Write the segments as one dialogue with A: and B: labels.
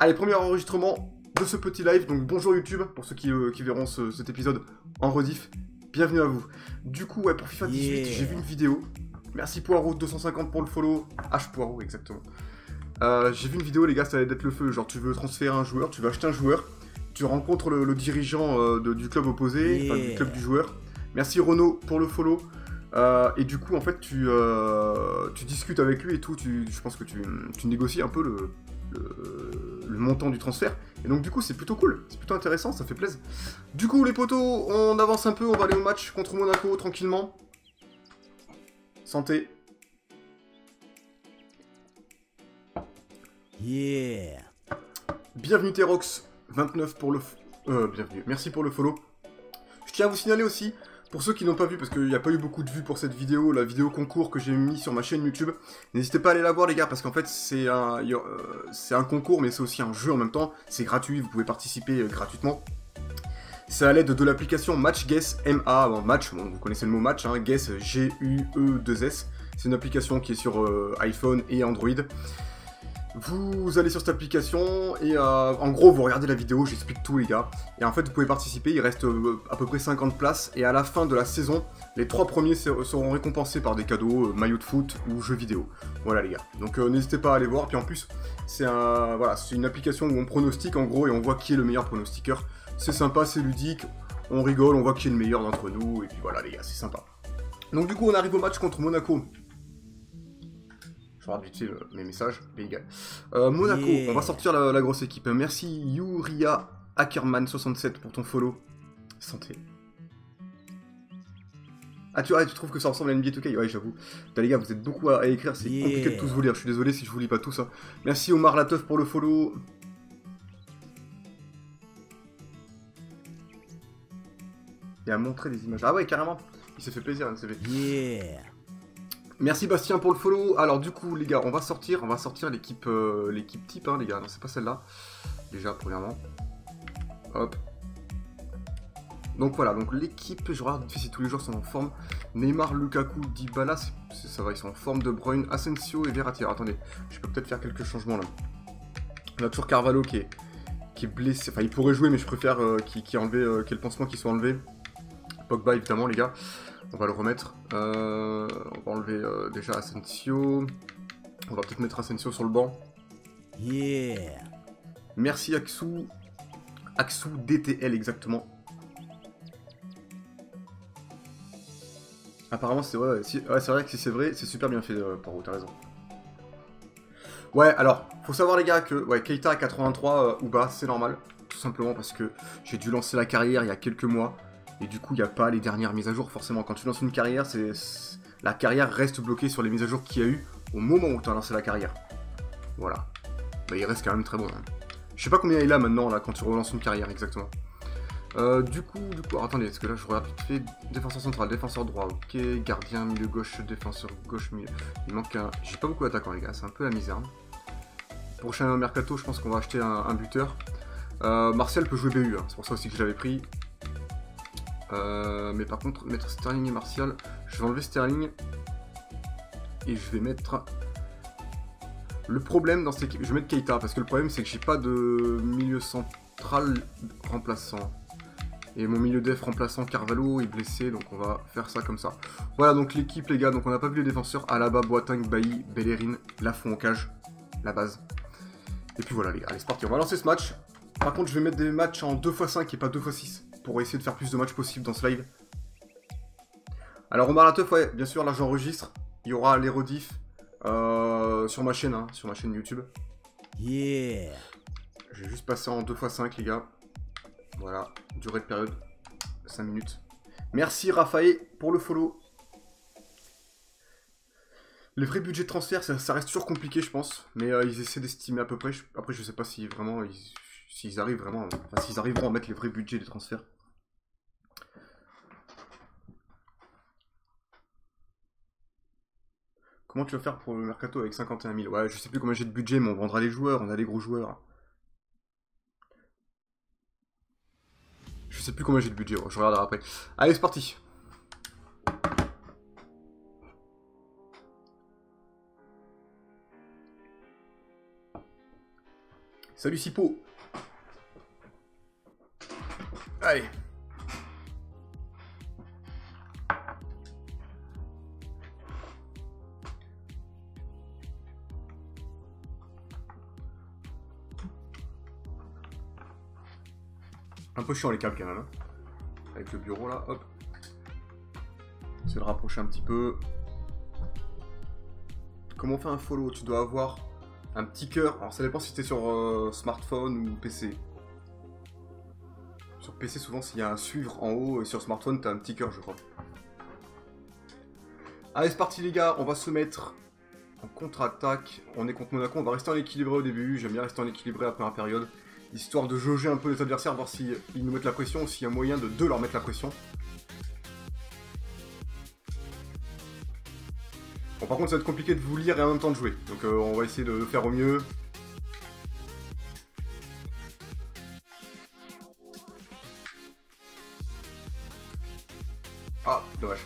A: Allez, premier enregistrement de ce petit live, donc bonjour YouTube, pour ceux qui verront cet épisode en rediff, bienvenue à vous. Du coup, ouais, pour FIFA 18, j'ai vu une vidéo, merci Poirot250 pour le follow, H Poirot exactement. J'ai vu une vidéo les gars, ça allait être le feu, genre tu veux transférer un joueur, tu veux acheter un joueur, tu rencontres le dirigeant du club opposé, enfin du club du joueur. Merci Renaud pour le follow. Et du coup en fait tu discutes avec lui et tout, je pense que tu négocies un peu le montant du transfert. Et donc du coup c'est plutôt cool, c'est plutôt intéressant, ça fait plaisir. Du coup les potos, on avance un peu, on va aller au match contre Monaco tranquillement. Santé.
B: Yeah.
A: Bienvenue Terox, 29 pour le... bienvenue, merci pour le follow. Je tiens à vous signaler aussi, pour ceux qui n'ont pas vu, parce qu'il n'y a pas eu beaucoup de vues pour cette vidéo, la vidéo concours que j'ai mis sur ma chaîne YouTube, n'hésitez pas à aller la voir les gars, parce qu'en fait c'est un concours, mais c'est aussi un jeu en même temps, c'est gratuit, vous pouvez participer gratuitement. C'est à l'aide de l'application MatchGuess, M-A, bon, Match, bon, vous connaissez le mot Match, hein, Guess, G-U-E-2-S, c'est une application qui est sur iPhone et Android. Vous allez sur cette application et en gros vous regardez la vidéo, j'explique tout les gars. Et en fait vous pouvez participer, il reste à peu près 50 places. Et à la fin de la saison, les 3 premiers seront récompensés par des cadeaux, maillots de foot ou jeux vidéo. Voilà les gars, donc n'hésitez pas à aller voir. Puis en plus c'est une application où on pronostique en gros et on voit qui est le meilleur pronostiqueur. C'est sympa, c'est ludique, on rigole, on voit qui est le meilleur d'entre nous. Et puis voilà les gars, c'est sympa. Donc du coup on arrive au match contre Monaco. Je regarde vite fait mes messages, mais égal. Monaco, yeah. On va sortir la grosse équipe. Merci Yuria Ackerman67 pour ton follow. Santé. Ah tu trouves que ça ressemble à NBA 2K? Ouais j'avoue. Les gars, vous êtes beaucoup à écrire, c'est compliqué de tous vous lire. Je suis désolé si je vous lis pas tous. Hein. Merci Omar Lateuf pour le follow. Et à montrer des images. Ah ouais carrément. Il s'est fait plaisir NCV.
B: Yeah.
A: Merci Bastien pour le follow. Alors du coup les gars, on va sortir l'équipe type hein, les gars. Non c'est pas celle-là. Déjà premièrement. Hop. Donc voilà, donc l'équipe, je regarde si tous les joueurs sont en forme. Neymar, Lukaku, Dybala, ça va, ils sont en forme. De Bruyne, Asensio et Verratti. Alors attendez, je peux peut-être faire quelques changements là. On a toujours Carvalho qui est blessé. Enfin il pourrait jouer mais je préfère qu'il y ait le pansement qui soit enlevé. Pogba évidemment les gars. On va le remettre. On va enlever déjà Asensio. On va peut-être mettre Asensio sur le banc.
B: Yeah.
A: Merci Axou. Axou DTL exactement. Apparemment c'est vrai. Ouais, c'est vrai que si c'est vrai, c'est super bien fait Paro, t'as raison. Ouais, alors, faut savoir les gars que ouais, Keita à 83 ou bas, c'est normal. Tout simplement parce que j'ai dû lancer la carrière il y a quelques mois. Et du coup, il n'y a pas les dernières mises à jour, forcément. Quand tu lances une carrière, la carrière reste bloquée sur les mises à jour qu'il y a eu au moment où tu as lancé la carrière. Voilà. Bah, il reste quand même très bon. Hein. Je sais pas combien il a maintenant, là, quand tu relances une carrière, exactement. Du coup, alors, attendez, parce que là, je regarde vite fait. Défenseur central, défenseur droit, ok. Gardien, milieu gauche, défenseur gauche, milieu. Il manque un... J'ai pas beaucoup d'attaquants, les gars, c'est un peu la misère. Hein. Prochain mercato, je pense qu'on va acheter un buteur. Martial peut jouer BU, hein. C'est pour ça aussi que je l'avais pris. Mais par contre, mettre Sterling et Martial, je vais enlever Sterling et je vais mettre... Le problème dans cette équipe, je vais mettre Keita parce que le problème c'est que j'ai pas de milieu central remplaçant. Et mon milieu def remplaçant Carvalho est blessé, donc on va faire ça comme ça. Voilà donc l'équipe les gars, donc on n'a pas vu les défenseurs, Alaba, Boateng, Bailly, Bellerin, Lafont en cage, la base. Et puis voilà les gars, allez c'est parti, on va lancer ce match. Par contre je vais mettre des matchs en 2x5 et pas 2x6. Pour essayer de faire plus de matchs possible dans ce live. Alors Omar Lateuf, ouais, bien sûr, là j'enregistre. Il y aura les rediffs sur ma chaîne, hein, sur ma chaîne YouTube.
B: Yeah.
A: Je vais juste passer en 2x5 les gars. Voilà, durée de période, 5 minutes. Merci Raphaël pour le follow. Les vrais budgets de transfert, ça reste toujours compliqué je pense. Mais ils essaient d'estimer à peu près. Après je sais pas si vraiment... S'ils arrivent vraiment, enfin s'ils arriveront à mettre les vrais budgets des transferts. Comment tu vas faire pour le mercato avec 51 000? Ouais, je sais plus combien j'ai de budget, mais on vendra les joueurs, on a les gros joueurs. Je sais plus combien j'ai de budget, je regarderai après. Allez, c'est parti. Salut Sipo. Allez. Un peu chiant les câbles quand même. Hein. Avec le bureau là, hop. C'est de rapprocher un petit peu. Comment on fait un follow? Tu dois avoir un petit cœur. Alors ça dépend si t'es sur smartphone ou PC. Sur PC souvent s'il y a un suivre en haut et sur smartphone t'as un petit cœur je crois. Allez c'est parti les gars, on va se mettre en contre-attaque. On est contre Monaco, on va rester en équilibré au début. J'aime bien rester en équilibré à la première période. Histoire de jauger un peu les adversaires, voir s'ils nous mettent la pression ou s'il y a moyen de leur mettre la pression. Bon par contre ça va être compliqué de vous lire et en même temps de jouer. Donc on va essayer de faire au mieux. Ah, dommage.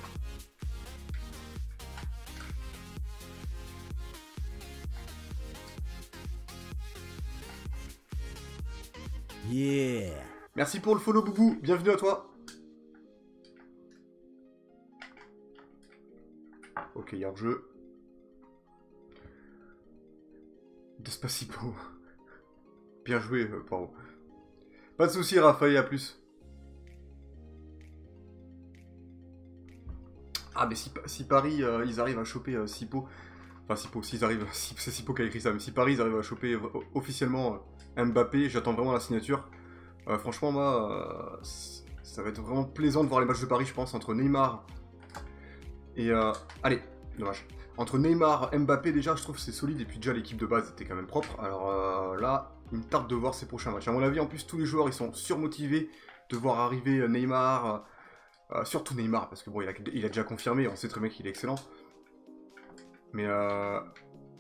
B: Yeah.
A: Merci pour le follow Boubou, bienvenue à toi. Ok, il y a hors-jeu. Despacito. Bien joué, pardon. Pas de soucis Raphaël, à plus. Ah mais si Paris, ils arrivent à choper Sipo... Enfin Sipo, s'ils arrivent... c'est Sipo qui a écrit ça, mais si Paris, ils arrivent à choper officiellement Mbappé, j'attends vraiment la signature. Franchement, moi, ça va être vraiment plaisant de voir les matchs de Paris, je pense, entre Neymar et... allez, dommage. Entre Neymar, Mbappé, déjà, je trouve que c'est solide, et puis déjà, l'équipe de base était quand même propre. Alors là, il me tarde de voir ces prochains matchs. À mon avis, en plus, tous les joueurs, ils sont surmotivés de voir arriver Neymar... surtout Neymar, parce que bon, il a déjà confirmé, on sait très bien qu'il est excellent. Mais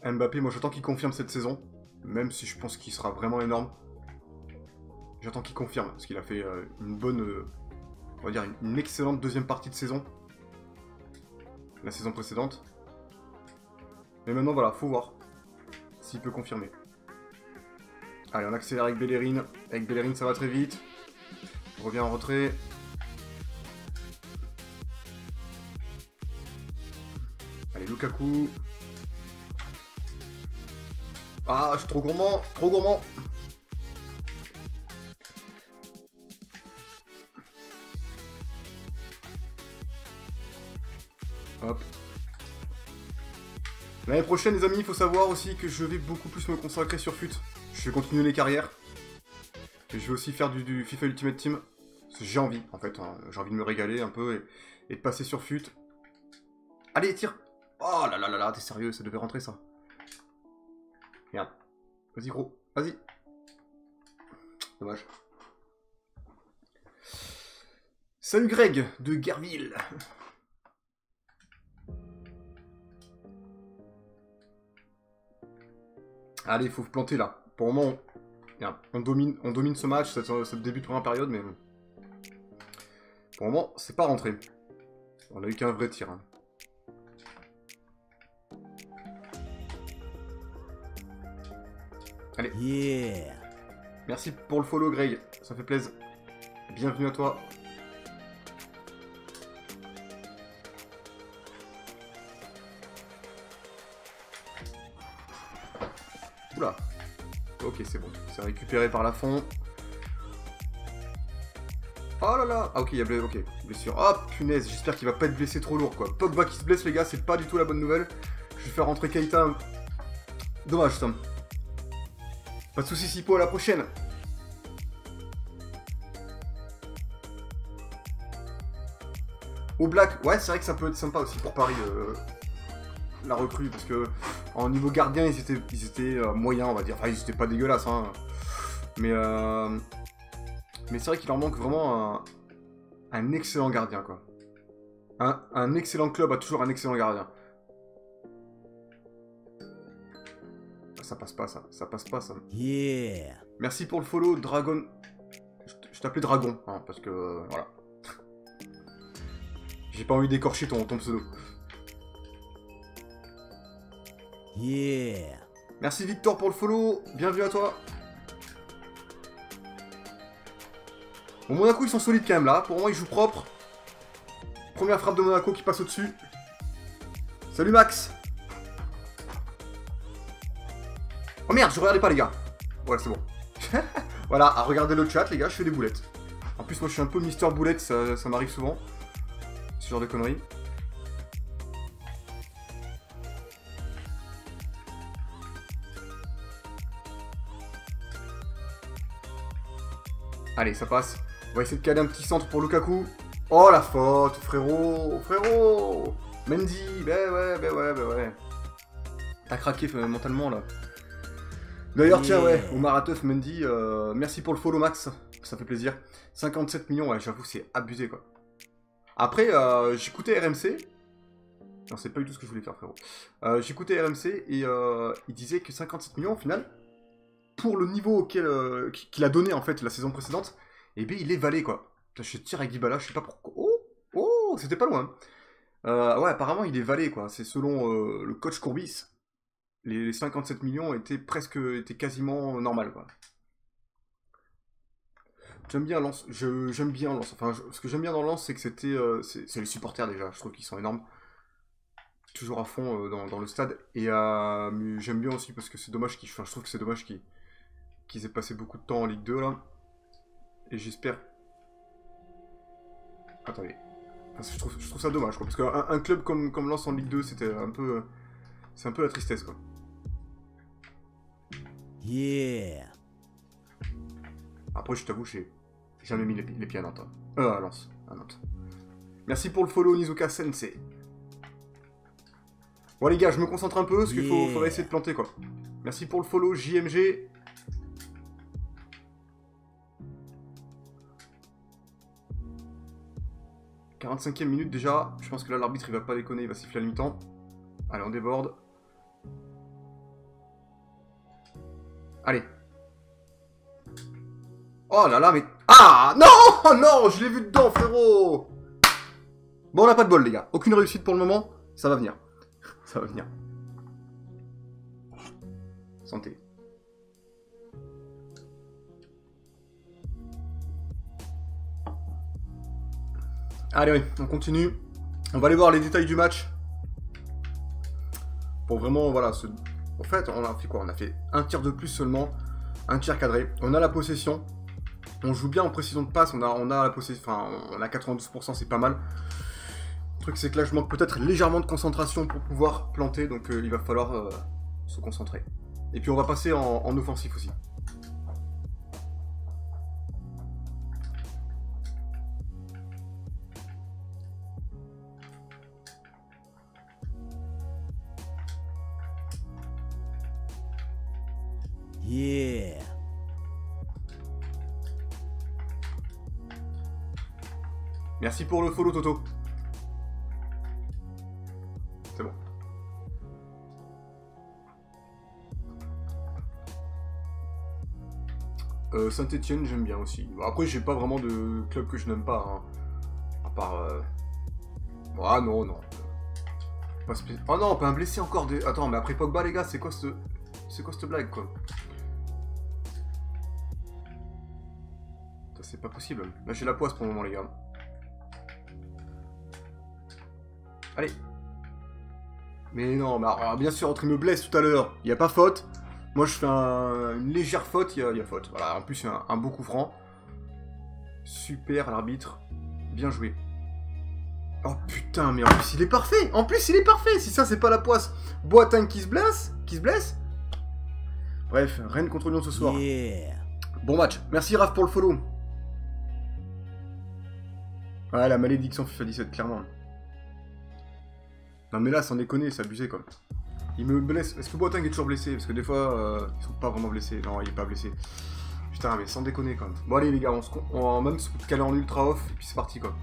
A: Mbappé, moi j'attends qu'il confirme cette saison, même si je pense qu'il sera vraiment énorme. J'attends qu'il confirme, parce qu'il a fait une bonne, on va dire une excellente deuxième partie de saison. La saison précédente. Mais maintenant voilà, faut voir s'il peut confirmer. Allez, on accélère avec Bellerin. Avec Bellerin ça va très vite. On revient en retrait. Allez, Lukaku. Ah, je suis trop gourmand, trop gourmand. Hop. L'année prochaine, les amis, il faut savoir aussi que je vais beaucoup plus me consacrer sur FUT. Je vais continuer les carrières. Et je vais aussi faire du FIFA Ultimate Team. Parce que j'ai envie, en fait. Hein. J'ai envie de me régaler un peu et de passer sur FUT. Allez, tire. Oh là là là là, t'es sérieux, ça devait rentrer ça. Regarde. Vas-y gros, vas-y. Dommage. Salut Greg, de Guerville. Allez, il faut planter là. Pour le moment, on domine ce match, cette début de première période, mais... Pour le moment, c'est pas rentré. On a eu qu'un vrai tir. Hein. Allez.
B: Yeah.
A: Merci pour le follow, Greg. Ça fait plaisir. Bienvenue à toi. Oula. Ok, c'est bon. C'est récupéré par la fond. Oh là là. Ah ok, il y a blessure. Oh punaise, j'espère qu'il va pas être blessé trop lourd, quoi. Pogba qui se blesse, les gars, c'est pas du tout la bonne nouvelle. Je vais faire rentrer Keita. Dommage, ça. Pas de soucis, Sipo, à la prochaine. Au Black, ouais, c'est vrai que ça peut être sympa aussi pour Paris, la recrue, parce que en niveau gardien, ils étaient moyens, on va dire. Enfin, ils étaient pas dégueulasses, hein. Mais c'est vrai qu'il leur manque vraiment un excellent gardien, quoi. Un excellent club a toujours un excellent gardien. Ça passe pas, ça. Ça passe pas, ça.
B: Yeah.
A: Merci pour le follow, Dragon. Je t'appelais Dragon, hein, parce que... voilà. J'ai pas envie d'écorcher ton pseudo.
B: Yeah.
A: Merci Victor pour le follow. Bienvenue à toi. Bon, Monaco, ils sont solides quand même là. Pour moi, ils jouent propre. Première frappe de Monaco qui passe au-dessus. Salut Max. Oh merde, je regardais pas les gars. Voilà, c'est bon. Voilà, à regarder le chat les gars, je fais des boulettes. En plus, moi je suis un peu Mister Boulette, ça m'arrive souvent. Ce genre de conneries. Allez, ça passe. On va essayer de caler un petit centre pour Lukaku. Oh la faute, frérot, frérot. Mendy, bah ouais. T'as craqué mentalement là. D'ailleurs, tiens, ouais, Omar Atef, Mendy, merci pour le follow Max, ça fait plaisir. 57 millions, ouais, j'avoue, c'est abusé quoi. Après, j'écoutais RMC. Non, c'est pas du tout ce que je voulais faire, frérot. J'écoutais RMC et il disait que 57 millions, au final, pour le niveau qu'il a donné en fait la saison précédente, eh bien, il est valé quoi. Je tire à Dybala, je sais pas pourquoi. Oh, c'était pas loin. Ouais, apparemment, il est valé quoi. C'est selon le coach Courbis. Les 57 millions étaient quasiment normal quoi. J'aime bien Lens, j'aime bien Lens. Enfin, ce que j'aime bien dans Lens, c'est que c'est les supporters déjà. Je trouve qu'ils sont énormes, toujours à fond dans le stade. Et j'aime bien aussi parce que c'est dommage je trouve que c'est dommage qu'ils aient passé beaucoup de temps en Ligue 2 là. Et j'espère. Attendez, je trouve ça dommage quoi, parce qu'un club comme Lens en Ligue 2, c'est un peu la tristesse quoi.
B: Yeah.
A: Après, je t'avoue, j'ai jamais mis les pieds à Nantes. À Lens, à Nantes. Merci pour le follow, Nizuka Sensei. Bon, les gars, je me concentre un peu, parce qu'il faudrait essayer de planter, quoi. Merci pour le follow, JMG. « 45e minute déjà. Je pense que là, l'arbitre, il va pas déconner, il va siffler à la mi-temps. Allez, on déborde. Allez. Oh là là, mais... Ah non. Oh non, je l'ai vu dedans, frérot. Bon, on n'a pas de bol, les gars. Aucune réussite pour le moment. Ça va venir. Ça va venir. Santé. Allez, oui, on continue. On va aller voir les détails du match. Pour vraiment, voilà, En fait, on a fait quoi? On a fait un tir de plus seulement. Un tir cadré. On a la possession. On joue bien en précision de passe. On a la possession. Enfin, on a 92%, c'est pas mal. Le truc, c'est que là, je manque peut-être légèrement de concentration pour pouvoir planter. Donc, il va falloir se concentrer. Et puis, on va passer en offensif aussi.
B: Yeah.
A: Merci pour le follow, Toto. C'est bon. Saint-Etienne, j'aime bien aussi. Bon, après, j'ai pas vraiment de club que je n'aime pas. Hein. À part... Ah non, non. Oh non, pas un blessé encore. Attends, mais après Pogba, les gars, c'est quoi cette blague, quoi? C'est pas possible. Là, j'ai la poisse pour le moment, les gars. Allez. Mais non, mais alors, bien sûr, entre il me blesse tout à l'heure, il n'y a pas faute. Moi, je fais une légère faute, il y a faute. Voilà, en plus, un beau coup franc. Super, l'arbitre. Bien joué. Oh putain, mais en plus, il est parfait. En plus, il est parfait. Si ça, c'est pas la poisse. Boateng qui se blesse. Bref, Rennes contre Lyon ce soir.
B: Yeah.
A: Bon match. Merci, Raph, pour le follow. Ouais, la malédiction FIFA 17, clairement. Non mais là, sans déconner, c'est abusé quoi. Il me blesse. Est-ce que Boateng est toujours blessé? Parce que des fois, ils sont pas vraiment blessés. Non, il est pas blessé. Putain, mais sans déconner quand même. Bon allez les gars, on va même se caler en ultra off, et puis c'est parti quoi.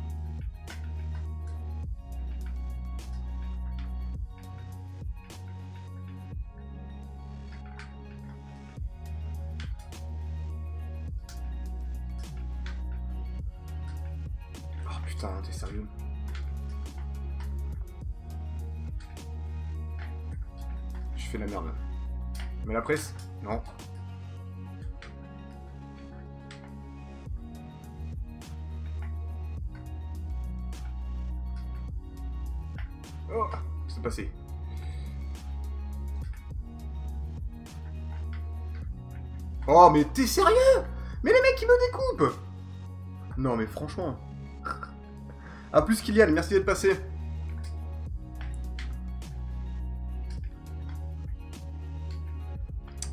A: Oh putain, t'es sérieux? Je fais la merde. Mais la presse? Non. Oh, c'est passé. Oh, mais t'es sérieux? Mais les mecs, ils me découpent! Non, mais franchement. A plus, Kylian, merci d'être passé.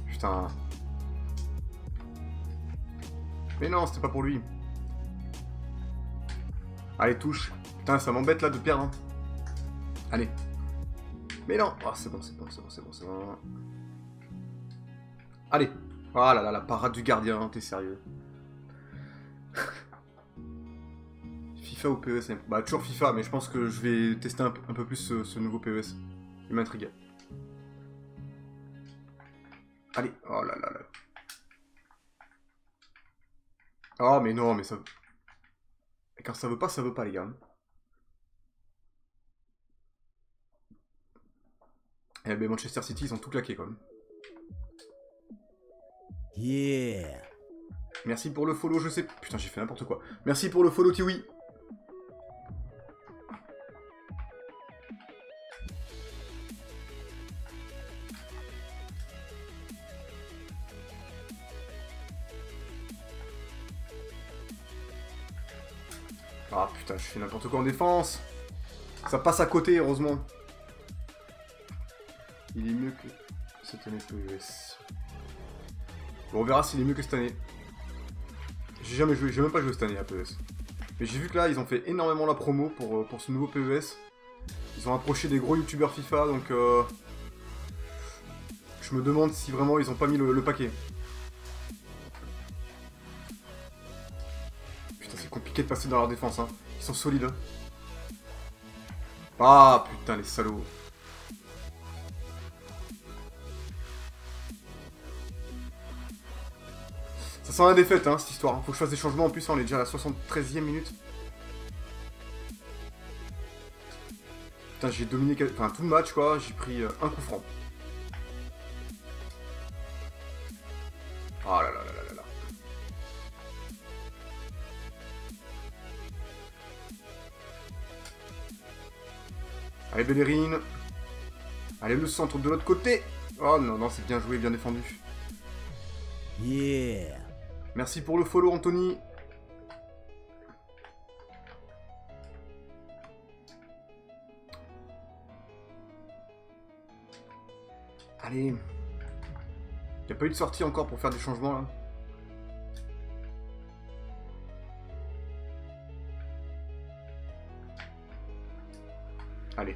A: Putain. Mais non, c'était pas pour lui. Allez, touche. Putain, ça m'embête là de perdre. Hein. Allez. Mais non. Oh, c'est bon, c'est bon, c'est bon, c'est bon, c'est bon. Allez. Oh là là, la parade du gardien, t'es sérieux. FIFA ou PES? Bah, toujours FIFA, mais je pense que je vais tester un peu plus ce nouveau PES. Il m'intrigue. Allez. Oh là là là. Oh, mais non, mais ça... Et quand ça veut pas, les gars. Eh ben, Manchester City, ils ont tout claqué, quand même.
B: Yeah.
A: Merci pour le follow, je sais... Putain, j'ai fait n'importe quoi. Merci pour le follow, Tiwi. Ah putain, je fais n'importe quoi en défense. Ça passe à côté, heureusement. Il est mieux que cette année PES. Bon, on verra s'il est mieux que cette année. J'ai jamais joué, j'ai même pas joué cette année à PES. Mais j'ai vu que là, ils ont fait énormément la promo pour ce nouveau PES. Ils ont approché des gros youtubeurs FIFA, donc je me demande si vraiment ils ont pas mis le paquet. Putain, c'est compliqué de passer dans leur défense, hein. Ils sont solides. Hein. Ah putain, les salauds. Ça sent la défaite, hein, cette histoire. Faut que je fasse des changements en plus, on est déjà à la 73e minute. Putain, j'ai dominé enfin, tout le match, quoi. J'ai pris un coup franc. Oh là là là là là. Allez, Bellerin. Allez, le centre de l'autre côté. Oh non, non, c'est bien joué, bien défendu.
B: Yeah.
A: Merci pour le follow, Anthony. Allez. Il n'y a pas eu de sortie encore pour faire des changements, là. Allez.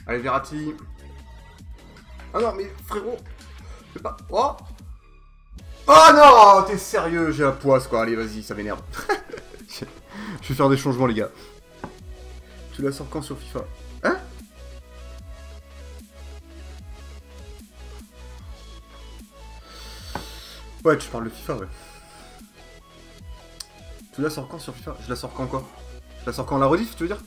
A: Allez, Verratti. Ah non, mais frérot. C'est pas... Oh. Oh non, t'es sérieux, j'ai la poisse, quoi. Allez, vas-y, ça m'énerve. Je vais faire des changements, les gars. Tu la sors quand sur FIFA? Hein? Ouais, tu parles de FIFA, ouais. Tu la sors quand sur FIFA? Je la sors quand, quoi? Je la sors quand, la rediff, tu veux dire?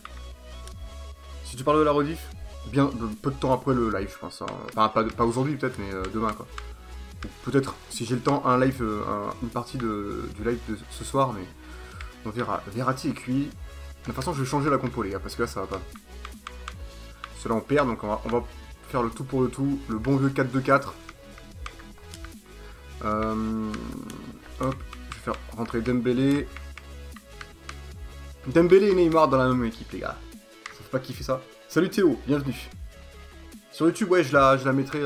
A: Si tu parles de la rediff, bien peu de temps après le live, je pense. Hein. Enfin, pas aujourd'hui, peut-être, mais demain, quoi. Peut-être, si j'ai le temps, un live, une partie du live de ce soir, mais on verra. Verratti est cuit. De toute façon, je vais changer la compo, les gars, parce que là, ça va pas. Cela on perd, donc on va faire le tout pour le tout. Le bon vieux 4-2-4. Hop, je vais faire rentrer Dembélé. Dembélé et Neymar dans la même équipe, les gars. Ça fait pas kiffer ça. Salut Théo, bienvenue. Sur YouTube, ouais, je la mettrai,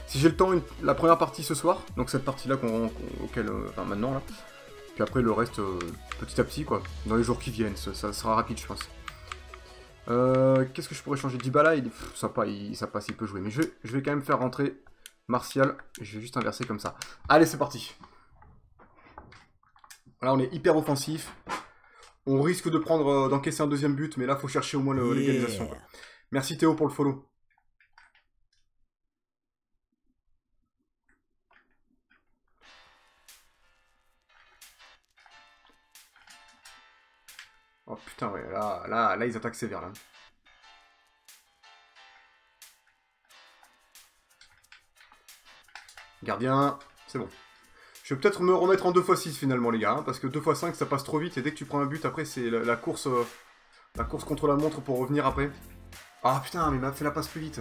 A: si j'ai le temps, la première partie ce soir. Donc cette partie-là enfin maintenant, là. Puis après, le reste, petit à petit, quoi. Dans les jours qui viennent, ça sera rapide, je pense. Qu'est-ce que je pourrais changer? Dybala, ça passe, il peut jouer. Mais je vais quand même faire rentrer Martial. Je vais juste inverser comme ça. Allez, c'est parti. Là, on est hyper offensif. On risque de prendre, d'encaisser un deuxième but, mais là, faut chercher au moins l'égalisation. Yeah. Merci Théo pour le follow. Oh putain, ouais, là, ils attaquent sévère, là. Gardien, c'est bon. Je vais peut-être me remettre en 2x6 finalement, les gars, hein, parce que 2x5, ça passe trop vite, et dès que tu prends un but, après, c'est la course contre la montre pour revenir après. Ah putain, mais il m'a fait la passe plus vite.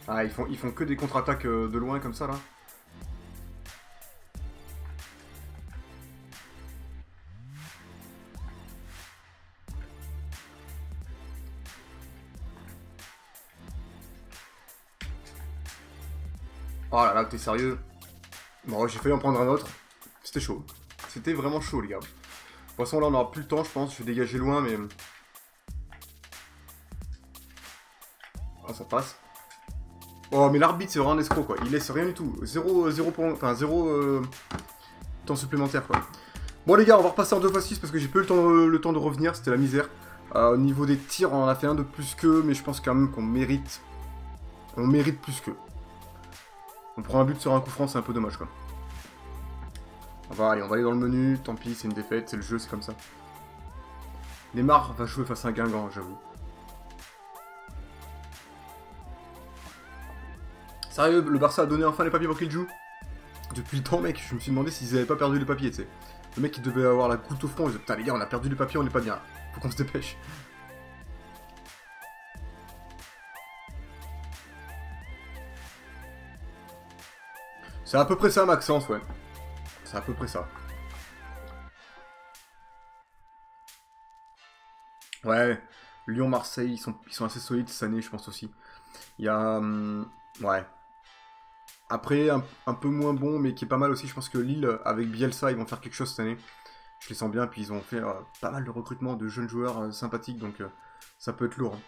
A: Ah, ils font que des contre-attaques de loin comme ça, là. Oh là là, t'es sérieux? Bon, j'ai failli en prendre un autre. C'était chaud. C'était vraiment chaud, les gars. De toute façon, là, on n'aura plus le temps, je pense. Je vais dégager loin, mais... Ah, ça passe. Oh, mais l'arbitre, c'est vraiment un escroc, quoi. Il laisse rien du tout. Zéro temps supplémentaire, quoi. Bon, les gars, on va repasser en 2x6 parce que j'ai pas eu le temps de revenir. C'était la misère. Au niveau des tirs, on en a fait un de plus qu'eux, mais je pense quand même qu'on mérite... On mérite plus qu'eux. On prend un but sur un coup franc, c'est un peu dommage, quoi. On va aller dans le menu. Tant pis, c'est une défaite, c'est le jeu, c'est comme ça. Neymar va jouer face à un Guingamp, j'avoue. Sérieux, le Barça a donné enfin les papiers pour qu'il joue? Depuis le temps, mec, je me suis demandé s'ils avaient pas perdu les papiers, tu sais. Le mec, il devait avoir la goutte au front. Il disait, putain, les gars, on a perdu les papiers, on est pas bien. Faut qu'on se dépêche. C'est à peu près ça, Maxence, ouais. C'est à peu près ça. Ouais, Lyon-Marseille, ils sont assez solides cette année, je pense aussi. Il y a... ouais. Après, un peu moins bon, mais qui est pas mal aussi, je pense que Lille, avec Bielsa, ils vont faire quelque chose cette année. Je les sens bien, puis ils ont fait pas mal de recrutement de jeunes joueurs sympathiques, donc ça peut être lourd. Hein.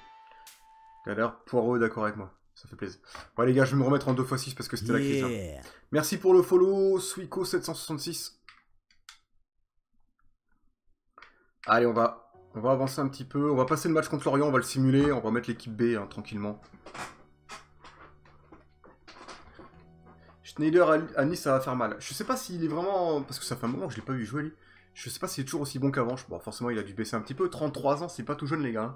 A: D'ailleurs, Poirot est d'accord avec moi, ça fait plaisir. Ouais les gars, je vais me remettre en 2x6 parce que c'était la crise. Hein. Merci pour le follow, Suico766. Allez, on va avancer un petit peu, on va passer le match contre Lorient, on va le simuler, on va mettre l'équipe B hein, tranquillement. Schneider à Nice, ça va faire mal. Je sais pas s'il est vraiment... Parce que ça fait un moment que je l'ai pas vu jouer, lui. Je sais pas s'il est toujours aussi bon qu'avant. Bon, forcément, il a dû baisser un petit peu. 33 ans, c'est pas tout jeune, les gars.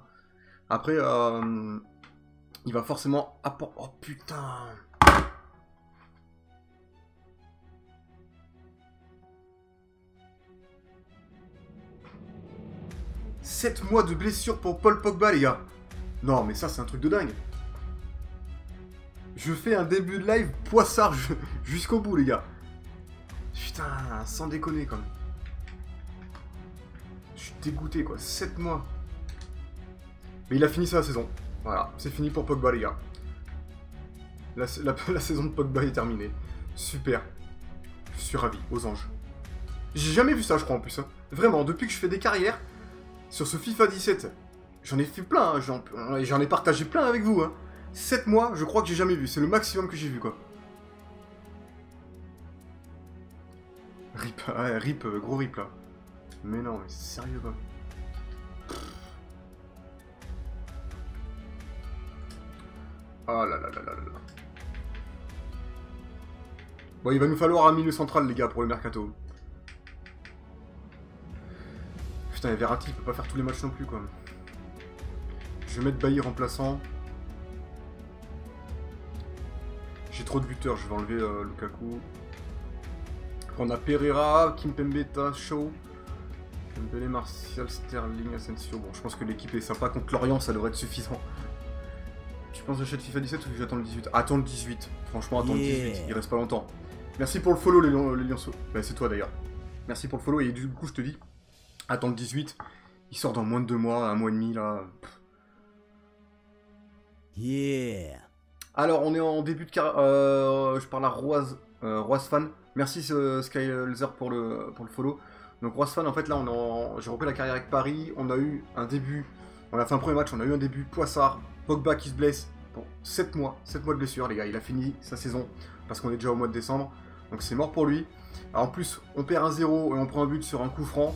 A: Après, il va forcément apporter... Oh, putain. « 7 mois de blessure pour Paul Pogba, les gars. Non, mais ça, c'est un truc de dingue. Je fais un début de live poissard jusqu'au bout, les gars. Putain, sans déconner, quand même. Je suis dégoûté, quoi. 7 mois. Mais il a fini sa saison. Voilà, c'est fini pour Pogba, les gars. La saison de Pogba est terminée. Super. Je suis ravi, aux anges. J'ai jamais vu ça, je crois, en plus. Hein. Vraiment, depuis que je fais des carrières, sur ce FIFA 17, j'en ai fait plein. Hein. J'en ai partagé plein avec vous. Hein. 7 mois, je crois que j'ai jamais vu. C'est le maximum que j'ai vu, quoi. RIP, ouais, RIP, gros RIP, là. Mais non, mais sérieux, quoi. Oh là là là là là. Bon, il va nous falloir un milieu central, les gars, pour le mercato. Putain, et Verratti, il peut pas faire tous les matchs non plus, quoi. Je vais mettre Bailly remplaçant. J'ai trop de buteurs, je vais enlever Lukaku. On a Pereira, Kimpembe, Shaw, Dembélé, Martial, Sterling, Asensio. Bon, je pense que l'équipe est sympa. Contre Lorient, ça devrait être suffisant. Tu penses que j'achète FIFA 17 ou que j'attends le 18? Attends le 18. Franchement, attends le 18. Il reste pas longtemps. Merci pour le follow, les lionceaux. Bah, c'est toi d'ailleurs. Merci pour le follow. Et du coup, je te dis, attends le 18. Il sort dans moins de 2 mois, 1 mois et demi, là.
B: Yeah.
A: Alors, on est en début de carrière. Je parle à Roise Fan. Merci Skylzer pour le follow. Donc Roise Fan, en fait, là, j'ai repris la carrière avec Paris. On a eu un début. On a fait un premier match, on a eu un début Poissard. Pogba qui se blesse pour 7 mois. 7 mois de blessure, les gars. Il a fini sa saison parce qu'on est déjà au mois de décembre. Donc c'est mort pour lui. Alors, en plus, on perd 1-0 et on prend un but sur un coup franc.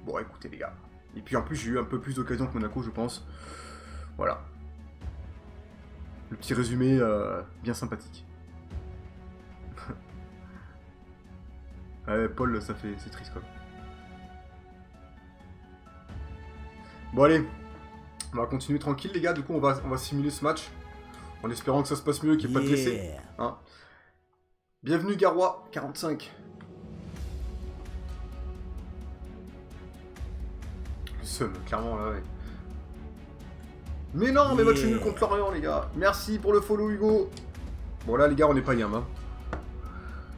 A: Bon, écoutez, les gars. Et puis en plus, j'ai eu un peu plus d'occasions que Monaco, je pense. Voilà. Le petit résumé bien sympathique. Ouais, Paul, c'est triste, quoi. Bon allez, on va continuer tranquille les gars, du coup on va simuler ce match. En espérant que ça se passe mieux, qu'il n'y ait pas de blessés. Hein. Bienvenue Garois, 45. Le seum, clairement là, ouais. Mais non, mais match nul contre Lorient les gars. Merci pour le follow Hugo. Bon là les gars, on n'est pas game. Hein.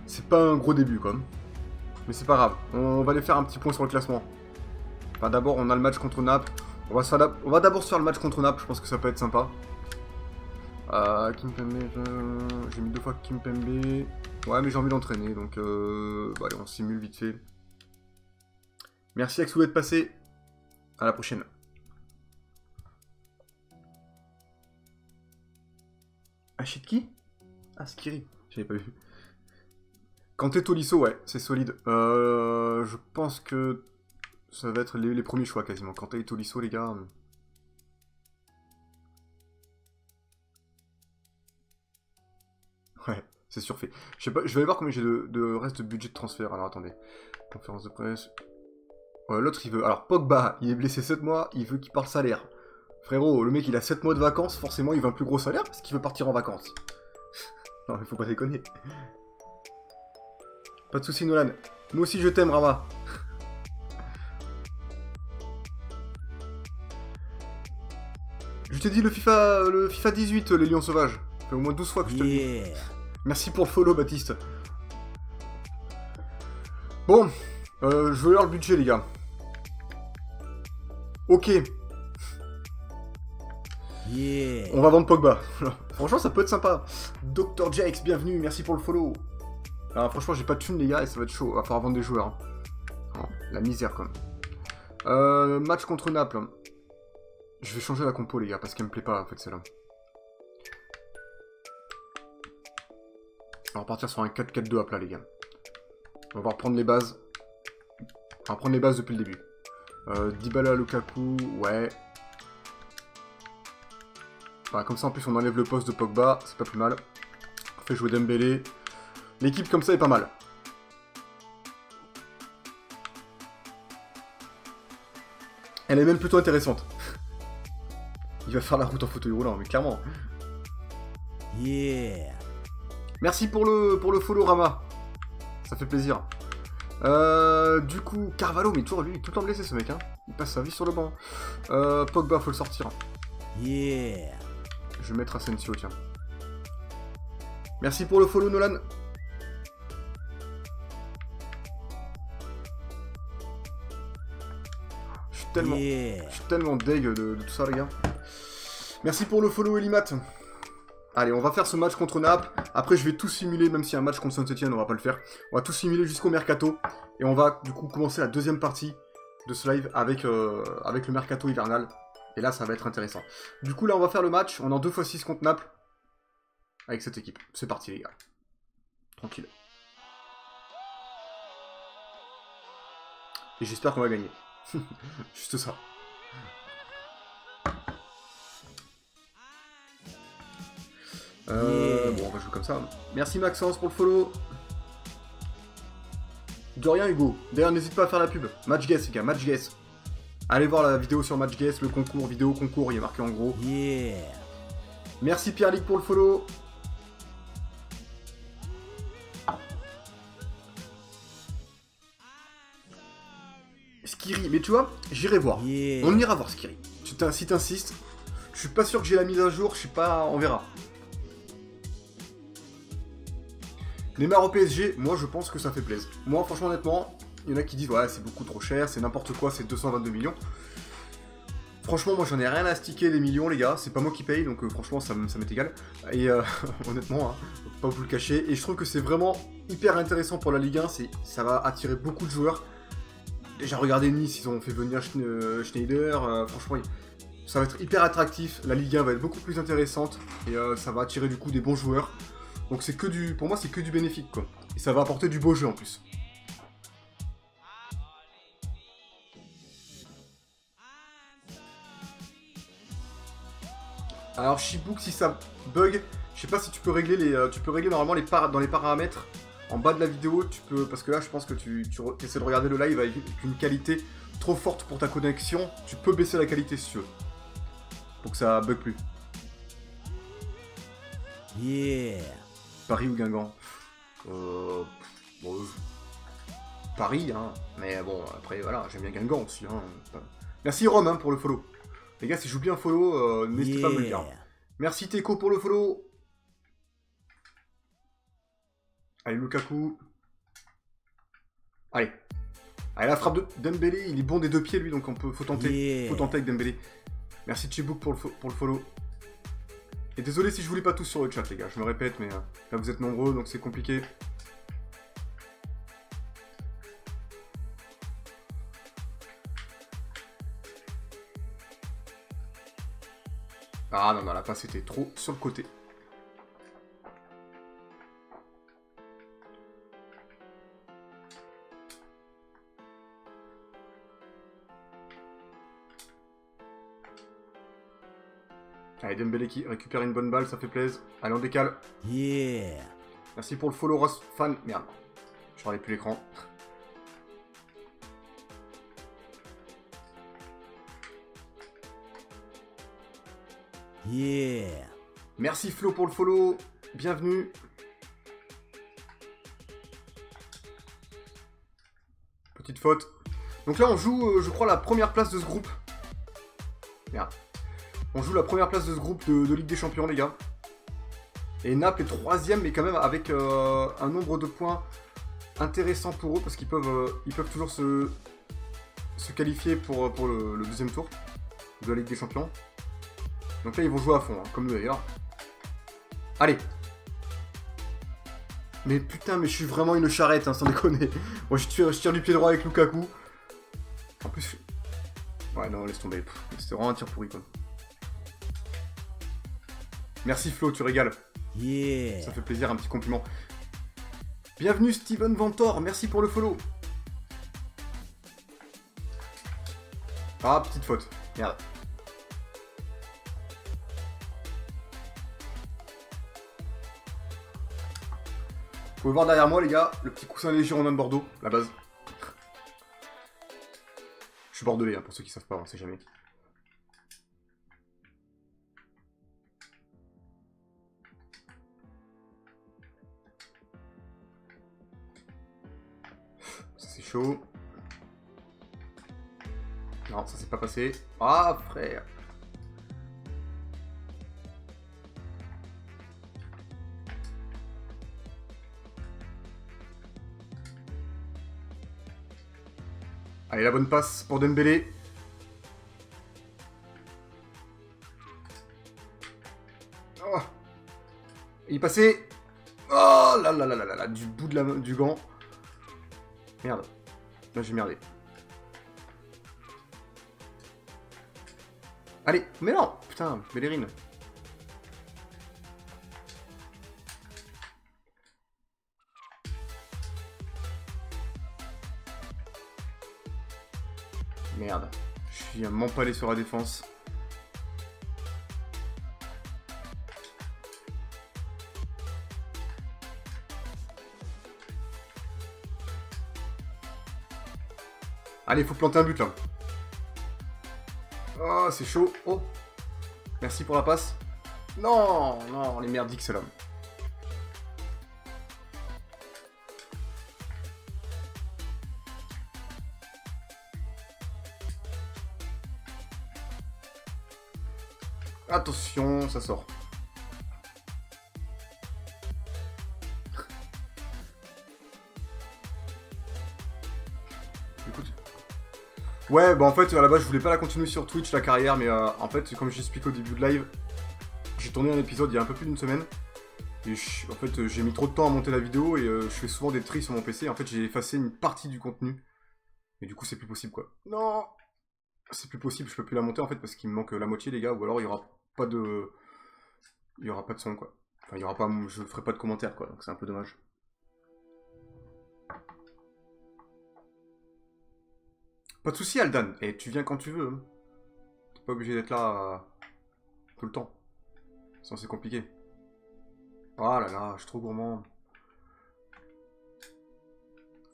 A: C'est pas un gros début quoi. Mais c'est pas grave, on va aller faire un petit point sur le classement. Enfin d'abord on a le match contre Naples. On va d'abord se faire le match contre Naples, je pense que ça peut être sympa. Kimpembe, j'ai mis 2 fois Kimpembe. Ouais, mais j'ai envie d'entraîner, donc bah, allez, on simule vite fait. Merci Axou d'être passé. À la prochaine. Achète qui? Ah, Skiri, j'avais pas vu. Kanté Tolisso, ouais, c'est solide. Je pense que ça va être les premiers choix quasiment. Kanté et Tolisso, les gars. Ouais, c'est surfait. Je sais pas, je vais aller voir combien j'ai de reste de budget de transfert. Alors attendez. Conférence de presse. Ouais, l'autre il veut. Alors Pogba, il est blessé 7 mois, il veut qu'il parte salaire. Frérot, le mec il a 7 mois de vacances, forcément il veut un plus gros salaire parce qu'il veut partir en vacances. Non mais faut pas déconner. Pas de soucis Nolan. Moi aussi je t'aime Rama. Je t'ai dit le FIFA 18, les lions sauvages. Ça fait au moins 12 fois que je te le dis. Merci pour le follow, Baptiste. Bon, je veux leur le budget, les gars. Ok. On va vendre Pogba. Franchement, ça peut être sympa. Dr. Jax, bienvenue, merci pour le follow. Alors, franchement, j'ai pas de thunes, les gars, et ça va être chaud. Il va falloir vendre des joueurs. Hein. Oh, la misère, quand même. Match contre Naples. Je vais changer la compo, les gars, parce qu'elle me plaît pas, en fait, celle-là. On va partir sur un 4-4-2 à plat, les gars. On va reprendre les bases. On va prendre les bases depuis le début. Dybala, Lukaku, ouais. Voilà, comme ça, en plus, on enlève le poste de Pogba. C'est pas plus mal. On fait jouer Dembélé. L'équipe comme ça est pas mal. Elle est même plutôt intéressante. Il va faire la route en fauteuil roulant, mais clairement.
B: Yeah.
A: Merci pour le follow Rama. Ça fait plaisir. Du coup, Carvalho, mais toujours lui, il est tout le temps blessé ce mec. Hein. Il passe sa vie sur le banc. Pogba, faut le sortir.
B: Yeah.
A: Je vais mettre Asensio, tiens. Merci pour le follow Nolan. Je suis tellement deg de tout ça, les gars. Merci pour le follow Elimat. Allez, on va faire ce match contre Naples. Après, je vais tout simuler, même si un match contre Saint-Etienne, on va pas le faire. On va tout simuler jusqu'au mercato. Et on va, du coup, commencer la deuxième partie de ce live avec le mercato hivernal. Et là, ça va être intéressant. Du coup, là, on va faire le match. On est en 2x6 contre Naples. Avec cette équipe. C'est parti, les gars. Tranquille. Et j'espère qu'on va gagner. Juste ça. Bon, on va jouer comme ça. Merci Maxence pour le follow. De rien Hugo. D'ailleurs, n'hésite pas à faire la pub. Match guess, les gars, match guess. Allez voir la vidéo sur match guess, le concours, vidéo concours, il est marqué en gros.
B: Yeah.
A: Merci Pierre-Lic pour le follow. Skiri, mais tu vois, j'irai voir.
B: Yeah.
A: On ira voir Skiri. Si t'insistes, je suis pas sûr que j'ai la mise à jour, je suis pas... On verra. Neymar au PSG, moi je pense que ça fait plaisir. Moi franchement honnêtement, il y en a qui disent ouais c'est beaucoup trop cher, c'est n'importe quoi, c'est 222 millions. Franchement moi j'en ai rien à sticker des millions les gars, c'est pas moi qui paye donc franchement ça m'est égal. Et honnêtement, hein, faut pas vous le cacher. Et je trouve que c'est vraiment hyper intéressant pour la Ligue 1, ça va attirer beaucoup de joueurs. Déjà regardez Nice, ils ont fait venir Schneider, franchement ça va être hyper attractif, la Ligue 1 va être beaucoup plus intéressante et ça va attirer du coup des bons joueurs. Donc c'est que du, pour moi c'est que du bénéfique quoi. Et ça va apporter du beau jeu en plus. Alors Shibook, si ça bug, je sais pas si tu peux régler tu peux régler normalement dans les paramètres en bas de la vidéo, tu peux, parce que là je pense que tu essaies de regarder le live avec une qualité trop forte pour ta connexion, tu peux baisser la qualité si tu veux. Pour que ça bug plus.
B: Yeah.
A: Paris ou Guingamp bon, Paris, hein. Mais bon, après, voilà, j'aime bien Guingamp aussi. Hein. Merci Rome hein, pour le follow. Les gars, si j'oublie un follow, n'hésitez pas à me le dire. Merci Teco pour le follow. Allez, Lukaku. Allez. Allez, la frappe de Dembélé, il est bon des deux pieds, lui, donc faut tenter. Faut tenter avec Dembélé. Merci Chibouk pour le follow. Et désolé si je vous lis pas tous sur le chat, les gars, je me répète, mais là, vous êtes nombreux, donc c'est compliqué. Ah non, non, la passe était trop sur le côté. Allez, Dembélé qui récupère une bonne balle, ça fait plaisir. Allez, on décale.
B: Yeah.
A: Merci pour le follow, Ross Fan. Merde, je regardais plus l'écran.
B: Yeah.
A: Merci Flo pour le follow. Bienvenue. Petite faute. Donc là, on joue, je crois, la première place de ce groupe. Merde. On joue la première place de ce groupe de Ligue des Champions, les gars. Et Naples est troisième, mais quand même avec un nombre de points intéressant pour eux, parce qu'ils peuvent toujours se qualifier pour le deuxième tour de la Ligue des Champions. Donc là, ils vont jouer à fond, hein, comme nous d'ailleurs. Allez. Mais putain, mais je suis vraiment une charrette, hein, sans déconner. Moi, je tire du pied droit avec Lukaku. En plus... Ouais, non, laisse tomber. C'était vraiment un tir pourri, quoi. Merci Flo, tu régales.
B: Yeah.
A: Ça fait plaisir, un petit compliment. Bienvenue Steven Ventor, merci pour le follow. Ah, petite faute. Merde. Vous pouvez voir derrière moi, les gars, le petit coussin des Girondins de Bordeaux, la base. Je suis bordelais, hein, pour ceux qui savent pas, on sait jamais. Ça c'est chaud. Non, ça s'est pas passé. Ah, frère. Allez, la bonne passe pour Dembélé. Oh. Il est passé. Oh là là là là là là, du bout de du gant. Merde. Là, j'ai merdé. Allez, mais non. Putain, Bellerine. Merde. Je suis un m'empaler sur la défense. Allez, faut planter un but là. Oh, c'est chaud. Oh. Merci pour la passe. Non, non, les merdiques, c'est là. Attention, ça sort. Écoute. Ouais, bah en fait, à la base, je voulais pas la continuer sur Twitch, la carrière, mais en fait, comme j'explique au début de live, j'ai tourné un épisode il y a un peu plus d'une semaine. Et en fait, j'ai mis trop de temps à monter la vidéo et je fais souvent des tris sur mon PC. En fait, j'ai effacé une partie du contenu. Et du coup, c'est plus possible, quoi. Non! C'est plus possible, je peux plus la monter, en fait, parce qu'il me manque la moitié, les gars, ou alors il y aura pas de... Il y aura pas de son, quoi. Enfin, il y aura pas... Je ferai pas de commentaires, quoi, donc c'est un peu dommage. Pas de soucis, Aldan. Et tu viens quand tu veux. Hein. T'es pas obligé d'être là tout le temps. Sinon, c'est compliqué. Oh là là, je suis trop gourmand.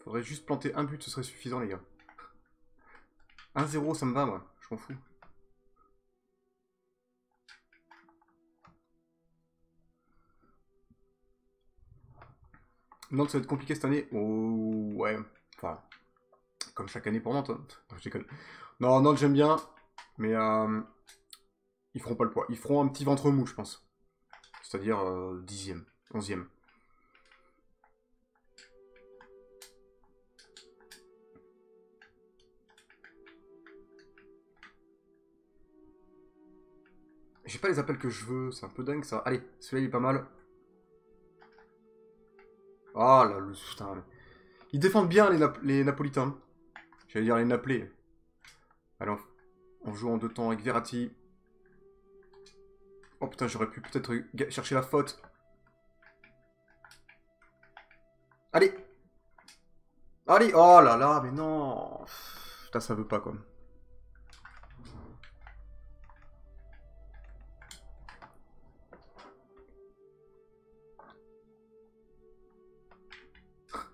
A: Faudrait juste planter un but, ce serait suffisant, les gars. 1-0, ça me va, moi. Je m'en fous. Nantes, ça va être compliqué cette année. Oh, ouais. Enfin, comme chaque année pour Nantes. Hein. Non, je déconne. Non, Nantes, j'aime bien. Mais ils feront pas le poids. Ils feront un petit ventre mou, je pense. C'est-à-dire 10e, 11e. J'ai pas les appels que je veux, c'est un peu dingue ça. Allez, celui-là il est pas mal. Ah là, le putain. Ils défendent bien les Napolitains. J'allais dire les Naples. Alors, on joue en 2 temps avec Verratti. Oh putain, j'aurais pu peut-être chercher la faute. Allez! Allez! Oh là là, mais non! Putain, ça veut pas quoi.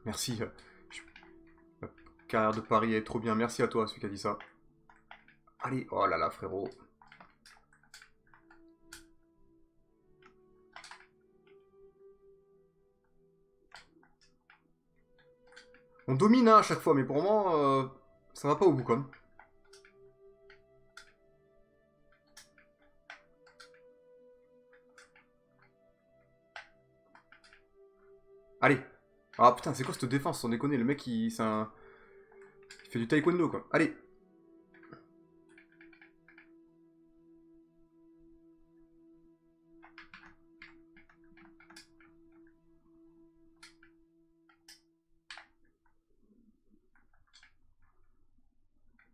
A: Merci. La carrière de Paris est trop bien. Merci à toi, celui qui a dit ça. Allez, oh là là, frérot. On domine hein, à chaque fois, mais pour moi, ça va pas au bout, quoi. Allez. Ah putain, c'est quoi cette défense, sans déconner, le mec, il fait du taekwondo, quoi. Allez.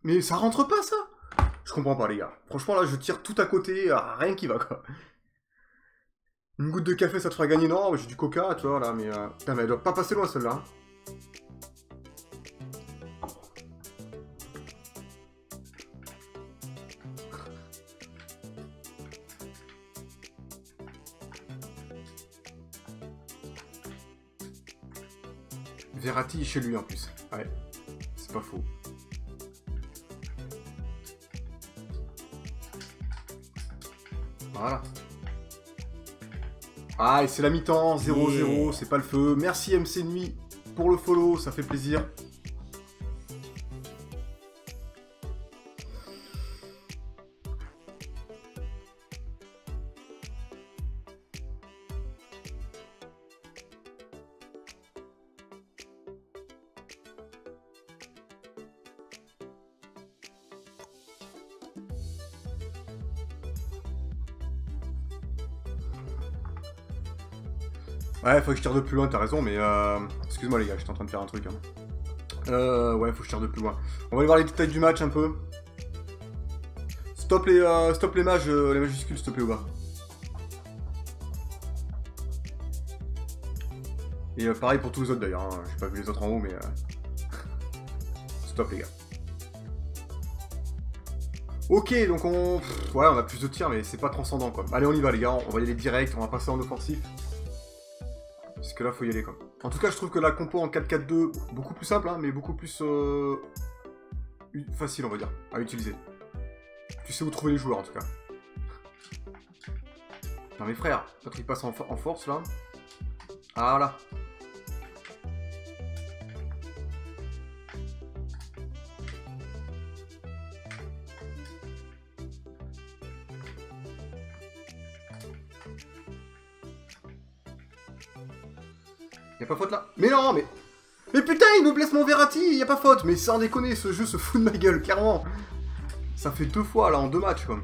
A: Mais ça rentre pas, ça? Je comprends pas, les gars. Franchement, là, je tire tout à côté, rien qui va, quoi. Une goutte de café, ça te fera gagner. Non, j'ai du coca, tu vois, là, mais... Putain, mais elle doit pas passer loin, celle-là. Verratti chez lui, en plus. Ouais, c'est pas faux. Voilà. Ah, et c'est la mi-temps, 0-0, yeah. C'est pas le feu. Merci MC Nuit pour le follow, ça fait plaisir. Ouais, faut que je tire de plus loin, t'as raison, mais excuse-moi les gars, j'étais en train de faire un truc. Hein. Ouais, faut que je tire de plus loin. On va aller voir les détails du match un peu. Stop les mages, les majuscules, s'il te plaît, au bas. Et pareil pour tous les autres d'ailleurs, hein. J'ai pas vu les autres en haut, mais... Stop les gars. Ok, donc on... ouais, on a plus de tirs, mais c'est pas transcendant, quoi. Allez, on y va les gars, on va y aller direct, on va passer en offensif. Parce que là, faut y aller, quoi. En tout cas, je trouve que la compo en 4-4-2, beaucoup plus simple, hein, mais beaucoup plus facile, on va dire, à utiliser. Tu sais où trouver les joueurs, en tout cas. Non mais frère, l'autre il passe en force, là. Ah, voilà. Y'a pas faute là? Mais non, mais... Mais putain, il me blesse mon Verratti, y'a pas faute. Mais sans déconner, ce jeu se fout de ma gueule, clairement. Ça fait 2 fois, là, en 2 matchs, quoi.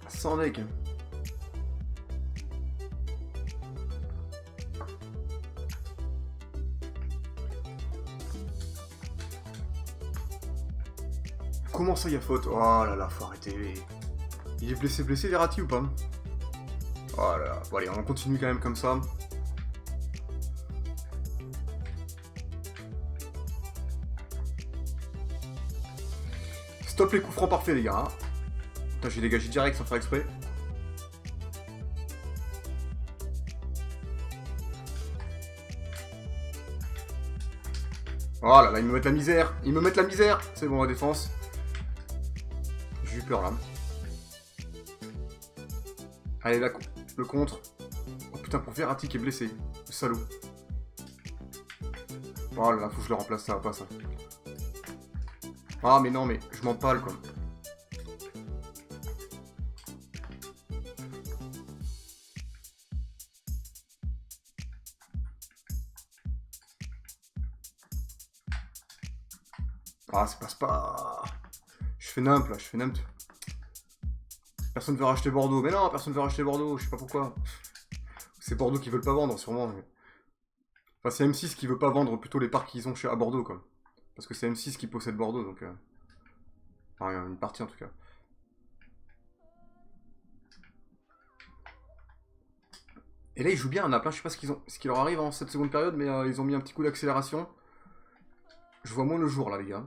A: Sans deck. Comment ça, y'a faute? Oh là là, faut arrêter. Il est blessé, Verratti, ou pas? Oh là là, bon allez, on continue quand même comme ça. Stop les coups francs parfaits les gars. Hein. Putain, j'ai dégagé direct sans faire exprès. Oh là là, ils me mettent la misère. Ils me mettent la misère. C'est bon, la défense. J'ai eu peur, là. Allez, le contre. Oh putain, pour Verratti qui est blessé. Le salaud. Oh là là, faut que je le remplace, ça va pas, ça. Ah, mais non, mais je m'empale, quoi. Ah, ça passe pas. Je fais nimp, là, je fais nimp. Personne veut racheter Bordeaux. Mais non, personne veut racheter Bordeaux, je sais pas pourquoi. C'est Bordeaux qui veulent pas vendre, sûrement. Mais... Enfin, c'est M6 qui veut pas vendre plutôt les parcs qu'ils ont à Bordeaux, quoi. Parce que c'est M6 qui possède Bordeaux, donc... Enfin, une partie, en tout cas. Et là, ils jouent bien à Naples, hein. Je sais pas ce qui leur arrive en cette seconde période, mais ils ont mis un petit coup d'accélération. Je vois moins le jour, là, les gars.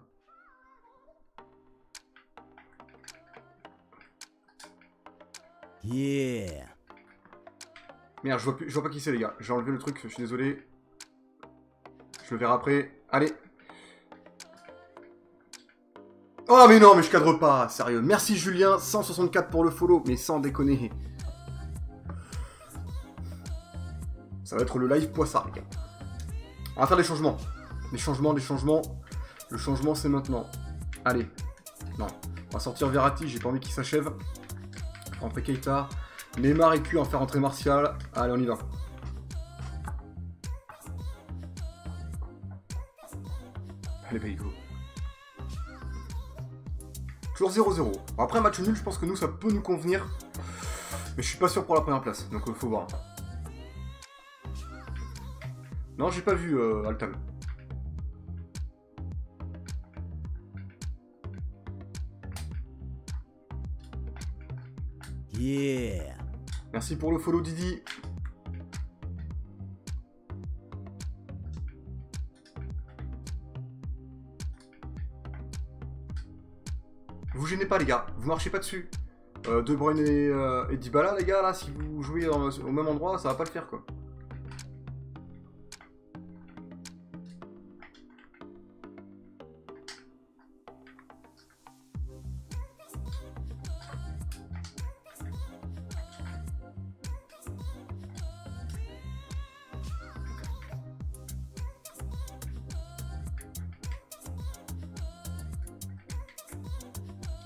B: Yeah.
A: Merde, je vois pas qui c'est, les gars. J'ai enlevé le truc, je suis désolé. Je le verrai après. Allez. Oh, mais non, mais je cadre pas, sérieux. Merci, Julien. 164 pour le follow, mais sans déconner. Ça va être le live poissard, les gars. On va faire des changements. Des changements. Le changement, c'est maintenant. Allez. Non. On va sortir Verratti, j'ai pas envie qu'il s'achève. Rentrer Keita. Neymar et Q en faire entrer Martial. Allez, on y va. Allez, Baïgo. Toujours 0-0. Bon, après, match nul, je pense que nous, ça peut nous convenir. Mais je suis pas sûr pour la première place. Donc, faut voir. Non, j'ai pas vu Altan.
B: Yeah.
A: Merci pour le follow, Didi. Vous gênez pas, les gars. Vous marchez pas dessus. De Bruyne et Dybala, les gars, là, si vous jouez au même endroit, ça va pas le faire, quoi.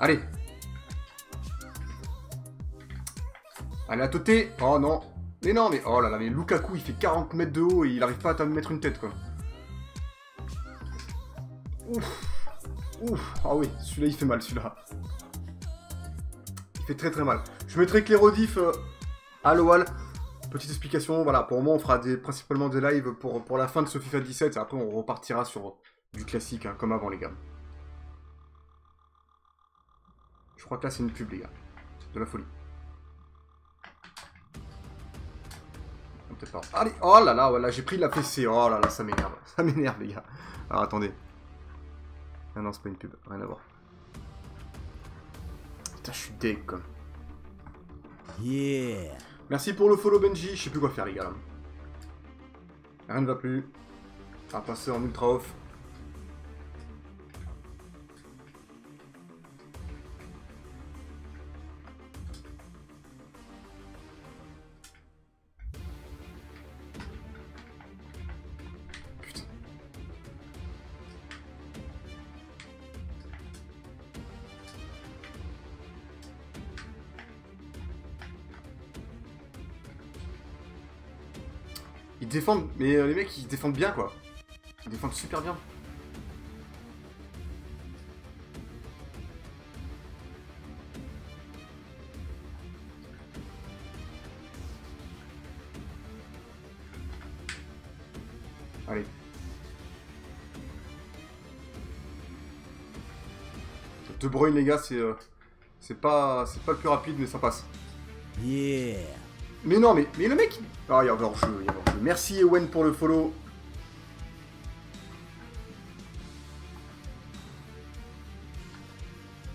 A: Allez. Allez, à Toté. Oh non. Mais non, mais... Oh là là, mais Lukaku, il fait 40 mètres de haut et il arrive pas à me mettre une tête, quoi. Ouf. Ouf. Ah oui, celui-là, il fait mal, celui-là. Il fait très très mal. Je mettrai que les rediffs à l'OAL. Petite explication, voilà. Pour le moment, on fera principalement des lives pour la fin de ce FIFA 17. Et après, on repartira sur du classique, hein, comme avant, les gars. Je crois que là, c'est une pub, les gars. De la folie. Peut-être pas. Allez, oh là là, voilà, j'ai pris la PC. Oh là là, ça m'énerve. Ça m'énerve, les gars. Alors, attendez. Ah non, c'est pas une pub. Rien à voir. Putain, je suis deg, quoi.
B: Yeah.
A: Merci pour le follow, Benji. Je sais plus quoi faire, les gars, là. Rien ne va plus. On va passer en ultra off. Ils défendent, mais les mecs ils défendent bien, quoi. Ils défendent super bien. Allez. De Bruyne, les gars, c'est pas le plus rapide, mais ça passe.
B: Yeah.
A: Mais non, mais le mec... Ah, il y a hors-jeu, il y a hors-jeu. Merci Ewen pour le follow.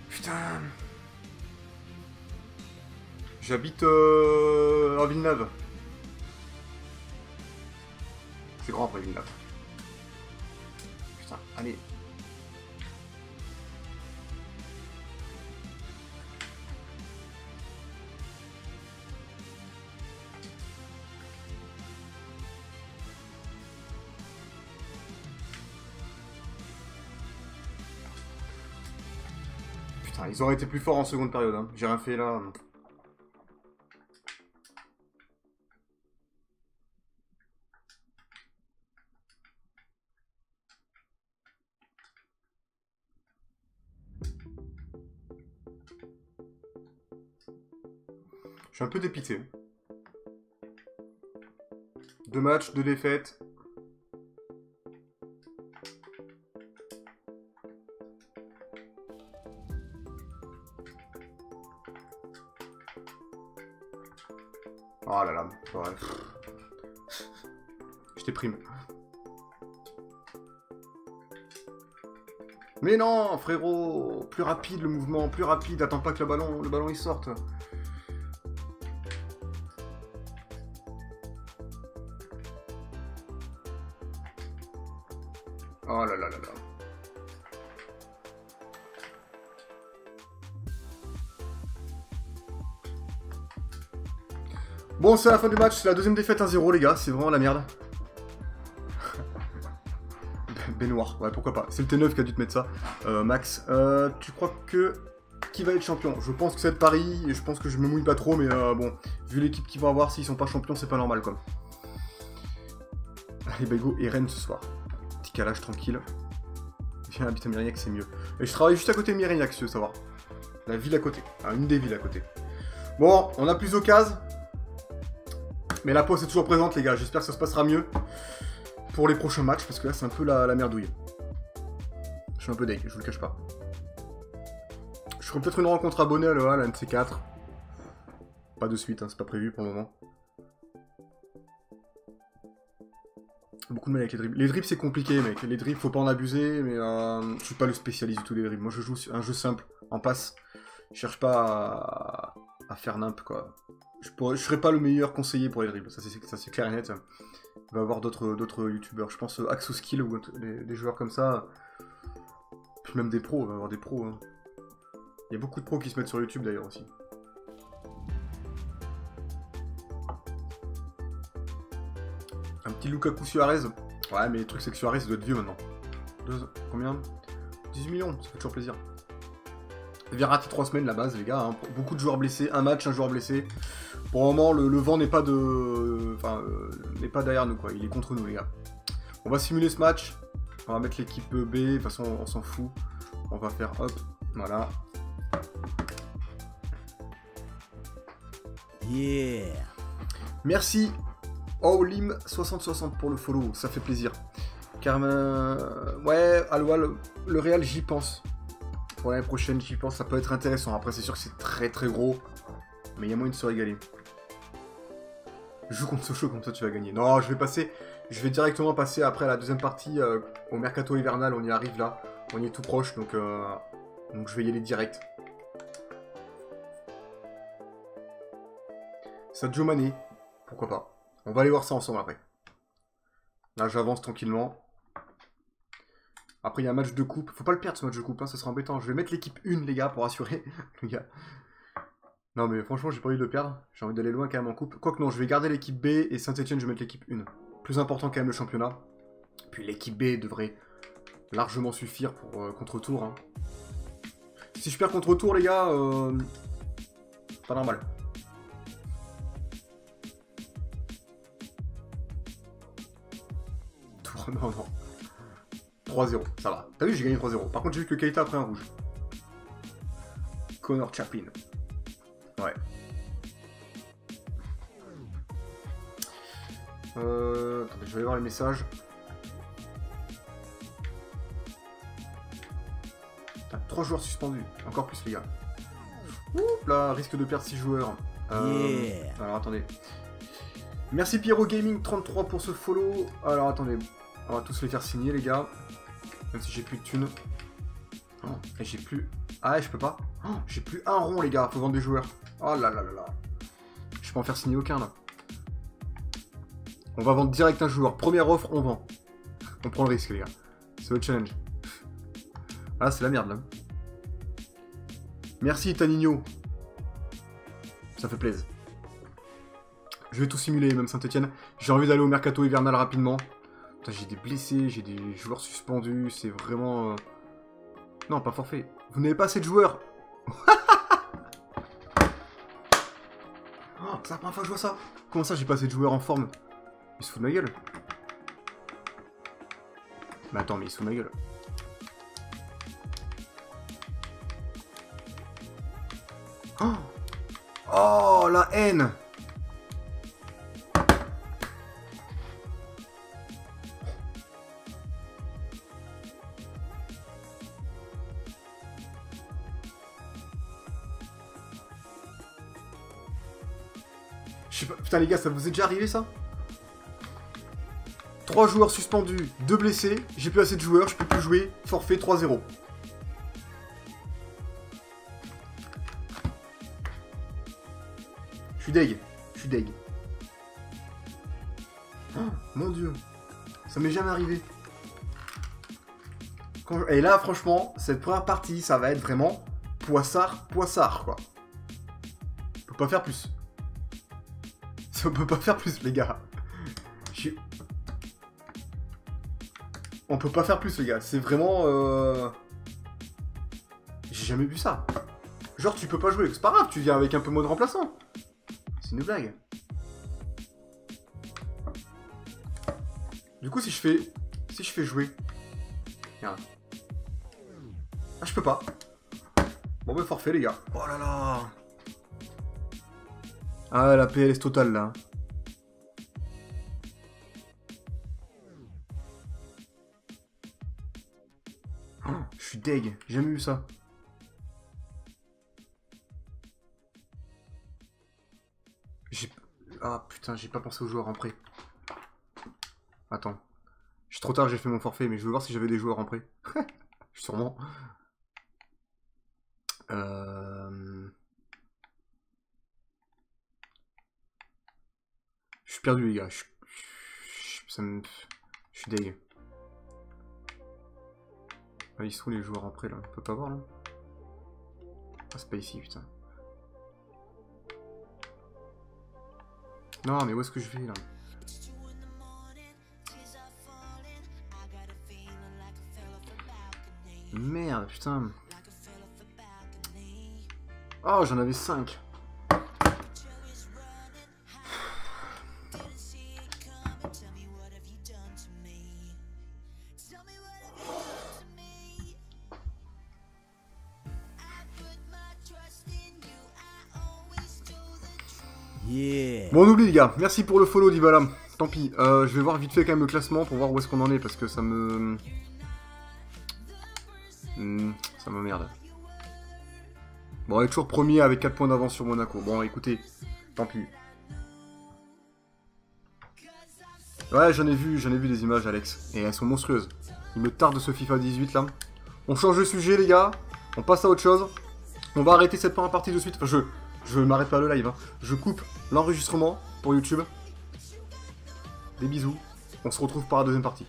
A: Putain. J'habite à Villeneuve. C'est grand après Villeneuve. Putain. Allez. Putain, ils auraient été plus forts en seconde période. Hein. J'ai rien fait là. Je suis un peu dépité. 2 matchs, 2 défaites. Oh là là, ouais. Je déprime. Mais non, frérot, plus rapide le mouvement, plus rapide, attends pas que le ballon il sorte. Oh là là là là. Bon, c'est la fin du match, c'est la deuxième défaite 1-0 les gars, c'est vraiment la merde. Baignoire, ouais pourquoi pas. C'est le T9 qui a dû te mettre ça. Max, tu crois que... Qui va être champion? Je pense que c'est Paris, et je pense que je me mouille pas trop, mais bon, vu l'équipe qu'ils vont avoir, s'ils sont pas champions, c'est pas normal quoi. Allez, Bego et Rennes ce soir. Petit calage tranquille. Viens habiter à Mérignac, c'est mieux. Et je travaille juste à côté de Mérignac, si tu veux savoir. La ville à côté. Ah, une des villes à côté. Bon, on a plus d'occasions. Mais la pause est toujours présente, les gars. J'espère que ça se passera mieux pour les prochains matchs, parce que là, c'est un peu la merdouille. Je suis un peu deg, je vous le cache pas. Je ferai peut-être une rencontre abonnée à l'EA, la NC4. Pas de suite, hein, c'est pas prévu pour le moment. Beaucoup de mal avec les dribbles. Les dribbles, c'est compliqué, mec. Les dribbles, faut pas en abuser, mais je suis pas le spécialiste du tout des dribbles. Moi, je joue un jeu simple, en passe. Je cherche pas à faire nimp, quoi. Je serai pas le meilleur conseiller pour les dribbles, ça c'est clair et net. Il va y avoir d'autres youtubeurs, je pense Axoskill ou des joueurs comme ça. Puis même des pros, il va y avoir des pros. Hein. Il y a beaucoup de pros qui se mettent sur YouTube d'ailleurs aussi. Un petit Lukaku Suarez. Ouais, mais le truc c'est que Suarez doit être vieux maintenant. Combien 18 millions, ça fait toujours plaisir. Verratti 3 semaines la base les gars, hein. Beaucoup de joueurs blessés, un match, un joueur blessé. Pour le moment le vent n'est pas n'est pas derrière nous quoi, il est contre nous les gars. On va simuler ce match, on va mettre l'équipe B, de toute façon on s'en fout. On va faire hop, voilà.
B: Yeah.
A: Merci Olim 6060 pour le follow, ça fait plaisir. Carmen, ouais, Aloha, le Real j'y pense. Pour l'année prochaine, j'y pense, ça peut être intéressant. Après, c'est sûr que c'est très très gros, mais il y a moyen de se régaler. Joue contre Sochaux, comme ça tu vas gagner. Non, je vais directement passer après la deuxième partie au mercato hivernal. On y arrive là, on y est tout proche, donc je vais y aller direct. Sadio Mané, pourquoi pas. On va aller voir ça ensemble après. Là, j'avance tranquillement. Après, il y a un match de coupe. Faut pas le perdre, ce match de coupe, hein, ça sera embêtant. Je vais mettre l'équipe 1, les gars, pour assurer. Les gars. Non, mais franchement, j'ai pas envie de le perdre. J'ai envie d'aller loin quand même en coupe. Quoique non, je vais garder l'équipe B et Saint-Etienne, je vais mettre l'équipe 1. Plus important quand même le championnat. Puis l'équipe B devrait largement suffire pour contre-tour. Hein. Si je perds contre-tour, les gars, pas normal. Tour, non, non. 3-0, ça va. T'as vu, j'ai gagné 3-0. Par contre, j'ai vu que Keita a pris un rouge. Connor Chaplin. Ouais. Attendez, je vais aller voir les messages. T'as 3 joueurs suspendus. Encore plus, les gars. Ouh, là, risque de perdre 6 joueurs.
B: Yeah.
A: Alors, attendez. Merci Pierrot Gaming 33 pour ce follow. Alors, attendez. On va tous les faire signer, les gars. Même si j'ai plus de thunes. Oh, et j'ai plus... Ah, je peux pas. Oh, j'ai plus un rond, les gars. Faut vendre des joueurs. Oh là là là là. Je peux en faire signer aucun, là. On va vendre direct un joueur. Première offre, on vend. On prend le risque, les gars. C'est le challenge. Ah, c'est la merde, là. Merci, Tanigno. Ça fait plaisir. Je vais tout simuler, même Saint-Etienne. J'ai envie d'aller au mercato hivernal rapidement. Putain, j'ai des blessés, j'ai des joueurs suspendus. C'est vraiment... Non, pas forfait. Vous n'avez pas assez de joueurs. Oh, c'est la première fois que je vois ça. Comment ça, j'ai pas assez de joueurs en forme? Il se fout de ma gueule. Mais attends, mais il se fout de ma gueule. Oh, oh, la haine. Je sais pas, putain les gars, ça vous est déjà arrivé ça? 3 joueurs suspendus, 2 blessés, j'ai plus assez de joueurs, je peux plus jouer, forfait 3-0. Je suis deg, je suis deg. Oh, mon dieu, ça m'est jamais arrivé. Et là, franchement, cette première partie, ça va être vraiment poissard, quoi. On peut pas faire plus. On peut pas faire plus, les gars. On peut pas faire plus, les gars. C'est vraiment... J'ai jamais vu ça. Genre, tu peux pas jouer. C'est pas grave, tu viens avec un peu mode remplaçant. C'est une blague. Du coup, si je fais jouer... Regarde. Ah, je peux pas. Bon, bah, forfait, les gars. Oh là là. Ah, la PLS totale, là. Oh, je suis deg. J'ai jamais vu ça. Ah, putain, j'ai pas pensé aux joueurs en prêt. Attends. Je suis trop tard, j'ai fait mon forfait, mais je veux voir si j'avais des joueurs en prêt. Sûrement. Je suis perdu, les gars. Je suis deg. Ah, ils sont les joueurs en prêt, là. On peut pas voir, là. Ah, c'est pas ici, putain. Non, mais où est-ce que je vais, là? Merde, putain. Oh, j'en avais 5.
B: Yeah.
A: Bon, on oublie, les gars. Merci pour le follow, Dybala. Tant pis. Je vais voir vite fait quand même le classement pour voir où est-ce qu'on en est parce que ça me... ça m'emmerde. Bon, on est toujours premier avec 4 points d'avance sur Monaco. Bon, écoutez, tant pis. Ouais, j'en ai vu des images, Alex. Et elles sont monstrueuses. Il me tarde ce FIFA 18, là. On change de sujet, les gars. On passe à autre chose. On va arrêter cette première partie de suite. Enfin, je m'arrête pas le live. Hein. Je coupe l'enregistrement pour YouTube. Des bisous. On se retrouve pour la deuxième partie.